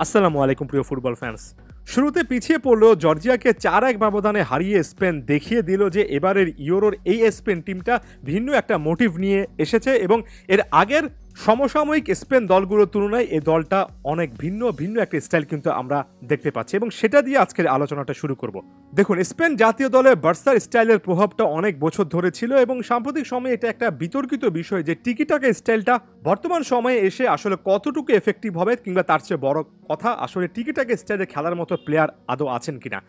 আসসালামু আলাইকুম প্রিয় ফুটবল ফ্যান্স। শুরুতে পিছিয়ে পড়লেও জর্জিয়াকে ৪-১ ব্যবধানে হারিয়ে স্পেন দেখিয়ে দিল যে এবারের ইউরোর এই স্পেন টিমটা ভিন্ন একটা মোটিভ নিয়ে এসেছে এবং এর আগের সমসাময়িক স্পেন দলগুলোর তুলনায় এই দলটা অনেক ভিন্ন একটা স্টাইল কিন্তু আমরা দেখতে পাচ্ছি এবং সেটা দিয়ে আজকের আলোচনাটা শুরু করব। দেখুন, স্পেন জাতীয় দলে বার্সার স্টাইলের প্রভাবটা অনেক বছর ধরে ছিল এবং সাম্প্রতিক সময়ে এটা একটা বিতর্কিত বিষয় যে টিকিটাকা স্টাইলটা বর্তমান সময়ে এসে আসলে কতটুকু এফেক্টিভ হবে, কিংবা তার চেয়ে বড় কথা আসলে টিকিটাকা স্টাইলে খেলার মতো প্লেয়ার আদৌ আছেন কিনা।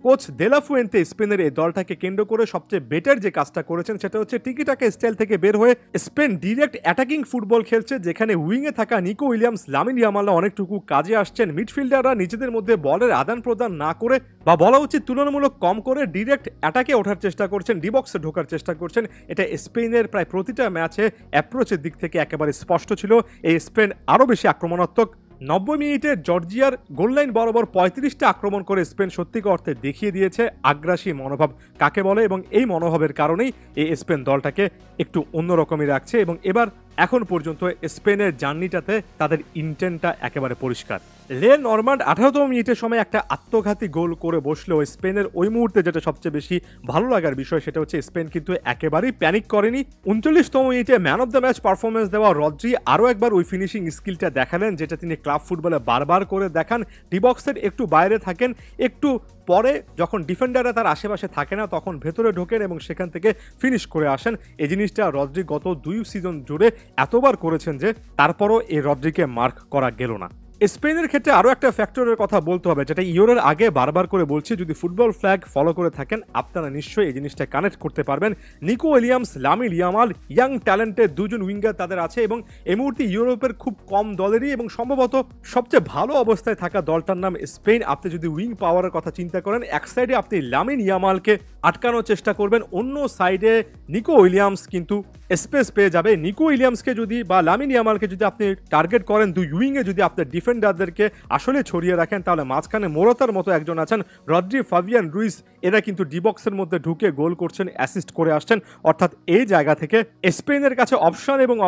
কোচ দেলা ফুয়েন্তে স্পেনের এই দলটাকে কেন্দ্র করে সবচেয়ে বেটার যে কাজটা করেছেন সেটা হচ্ছে টিকিটাকা স্টাইল থেকে বের হয়ে স্পেন ডিরেক্ট অ্যাটাকিং ফুটবল খেলছে, যেখানে উইংয়ে থাকা নিকো উইলিয়ামস, লামিন ইয়ামালরা অনেকটুকু কাজে আসছেন। মিডফিল্ডাররা নিজেদের মধ্যে বলের আদান প্রদান না করে, বা বলা উচিত তুলনামূলক কম করে, ডিরেক্ট অ্যাটাকে ওঠার চেষ্টা করছেন, ডিবক্সে ঢোকার চেষ্টা করছেন। এটা স্পেনের প্রায় প্রতিটা ম্যাচে অ্যাপ্রোচের দিক থেকে একেবারে স্পষ্ট ছিল। এই স্পেন আরও বেশি আক্রমণাত্মক। 90 মিনিটে জর্জিয়ার গোললাইন বরাবর 35টা আক্রমণ করে স্পেন সত্যিকার অর্থে দেখিয়ে দিয়েছে আগ্রাসী মনোভাব কাকে বলে, এবং এই মনোভাবের কারণেই এই স্পেন দলটাকে একটু অন্যরকমই রাখছে এবং এবার এখন পর্যন্ত স্পেনের জার্নিটাতে তাদের ইন্টেন্টটা একেবারে পরিষ্কার। লে নরমান্ড 18তম মিনিটের সময় একটা আত্মঘাতী গোল করে বসলেও স্পেনের ওই মুহূর্তে যেটা সবচেয়ে বেশি ভালো লাগার বিষয় সেটা হচ্ছে স্পেন কিন্তু একেবারেই প্যানিক করেনি। 39তম মিনিটে man of the match performance দেওয়া রদ্রি আরও একবার ওই ফিনিশিং স্কিলটা দেখালেন, যেটা তিনি ক্লাব ফুটবলে বারবার করে দেখান। ডিবক্সের একটু বাইরে থাকেন, একটু পরে যখন ডিফেন্ডাররা তার আশেপাশে থাকে না তখন ভেতরে ঢোকেন এবং সেখান থেকে ফিনিশ করে আসেন। এই জিনিসটা রদ্রি গত 2 সিজন জুড়ে এতবার করেছেন যে তারপরও এই রদ্রিকে মার্ক করা গেল না। স্পেনের ক্ষেত্রে আরও একটা ফ্যাক্টরের কথা বলতে হবে, যেটা ইউরোর আগে বারবার করে বলছি। যদি ফুটবল ফ্ল্যাগ ফলো করে থাকেন আপনারা নিশ্চয়ই এই জিনিসটা কানেক্ট করতে পারবেন। Nico Williams, Lamine Yamal, young ট্যালেন্টের দুজন উইঙ্গার তাদের আছে এবং এই মুহূর্তে ইউরোপের খুব কম দলেরই এবং সম্ভবত সবচেয়ে ভালো অবস্থায় থাকা দলটার নাম স্পেন। আপনি যদি উইং পাওয়ারের কথা চিন্তা করেন, এক সাইডে আপনি লামিন ইয়ামালকে আটকানোর চেষ্টা করবেন, অন্য সাইডে নিকো উইলিয়ামস কিন্তু স্পেস পেয়ে যাবে। নিকো উইলিয়ামসকে যদি বা লামিন ইয়ামালকে যদি আপনি টার্গেট করেন, দুই উইংয়ে যদি আপনার ডিফেন্ডারদেরকে আসলে ছড়িয়ে রাখেন, তাহলে মাঝখানে মোরাতার মতো একজন আছেন, রদ্রি, ফাবিয়ান রুইস, এরা কিন্তু ডিবক্সের মধ্যে ঢুকে গোল করছেন, অ্যাসিস্ট করে আসছেন। অর্থাৎ এই জায়গা থেকে স্পেনের কাছে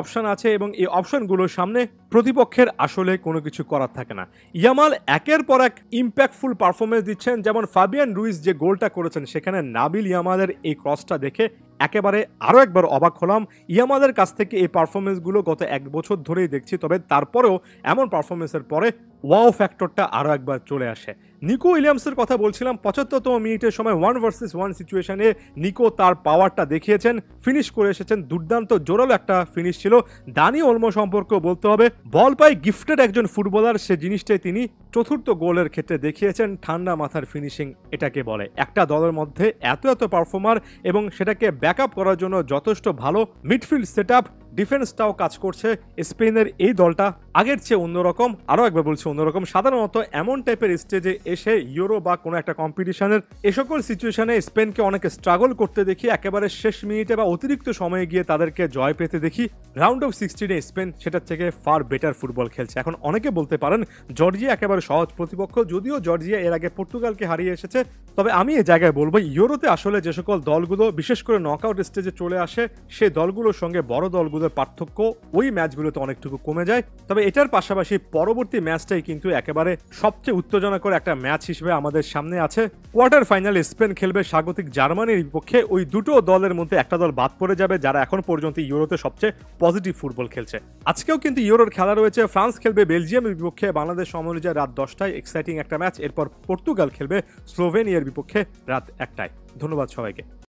অপশন আছে এবং এই অপশনগুলোর সামনে প্রতিপক্ষের আসলে কোনো কিছু করার থাকে না। ইয়ামাল একের পর এক ইম্প্যাক্টফুল পারফরমেন্স দিচ্ছেন, যেমন ফাবিয়ান রুইস যে গোলটা করেছেন সেখানে নাবিল ইয়ামালের এই ক্রসটা দেখে একেবারে আরও একবার অবাক হলাম। ইয়ামালের কাছ থেকে এই পারফরমেন্সগুলো গত 1 বছর ধরেই দেখছি, তবে তারপরেও এমন পারফরমেন্সের পরে ওয়াও ফ্যাক্টরটা আরও একবার চলে আসে। নিকো উইলিয়ামসের কথা বলছিলাম, 75তম মিনিটের সময় 1 ভার্সেস 1 সিচুয়েশনে নিকো তার পাওয়ারটা দেখিয়েছেন, ফিনিশ করে এসেছেন। দুর্দান্ত জোরালো একটা ফিনিশ ছিল। দানি ওলমো সম্পর্কে বলতে হবে, বল পাই গিফটেড একজন ফুটবলার, সে জিনিসটাই তিনি চতুর্থ গোলের ক্ষেত্রে দেখিয়েছেন। ঠান্ডা মাথার ফিনিশিং এটাকে বলে। একটা দলের মধ্যে এত পারফর্মার এবং সেটাকে ব্যাকআপ করার জন্য যথেষ্ট ভালো মিডফিল্ড সেটআপ, ডিফেন্সটাও কাজ করছে। স্পেনের এই দলটা আগের চেয়ে অন্যরকম, আরও একবার বলছি অন্যরকম। সাধারণত এমন টাইপের স্টেজে এসে ইউরো বা কোনো একটা কম্পিটিশনের এ সকল সিচুয়েশনে স্পেনকে অনেকে স্ট্রাগল করতে দেখি, একেবারে শেষ মিনিটে বা অতিরিক্ত সময়ে গিয়ে তাদেরকে জয় পেতে দেখি। রাউন্ড অফ 16-এ স্পেন সেটার থেকে ফার বেটার ফুটবল খেলছে। এখন অনেকে বলতে পারেন জর্জিয়া একেবারে সহজ প্রতিপক্ষ, যদিও জর্জিয়া এর আগে পর্তুগালকে হারিয়ে এসেছে। তবে আমি এই জায়গায় বলবো, ইউরোতে আসলে যে সকল দলগুলো বিশেষ করে নকআউট স্টেজে চলে আসে, সেই দলগুলোর সঙ্গে বড় দলগুলোর পার্থক্য ওই ম্যাচগুলোতে অনেকটুকু কমে যায়। তবে এটার পাশাপাশি পরবর্তী ম্যাচটাই কিন্তু একেবারে সবচেয়ে উত্তেজনাকর একটা ম্যাচ হিসেবে আমাদের সামনে আছে। কোয়ার্টার ফাইনালে স্পেন খেলবে স্বাগতিক জার্মানির বিপক্ষে। ওই দুটো দলের মধ্যে একটা দল বাদ পড়ে যাবে যারা এখন পর্যন্ত ইউরোতে সবচেয়ে পজিটিভ ফুটবল খেলছে। আজকেও কিন্তু ইউরোর খেলা রয়েছে। ফ্রান্স খেলবে বেলজিয়ামের বিপক্ষে বাংলাদেশ সময় অনুযায়ী রাত 10টায়, এক্সাইটিং একটা ম্যাচ। এরপর পর্তুগাল খেলবে স্লোভেনিয়ার বিপক্ষে রাত 1টায়। ধন্যবাদ সবাইকে।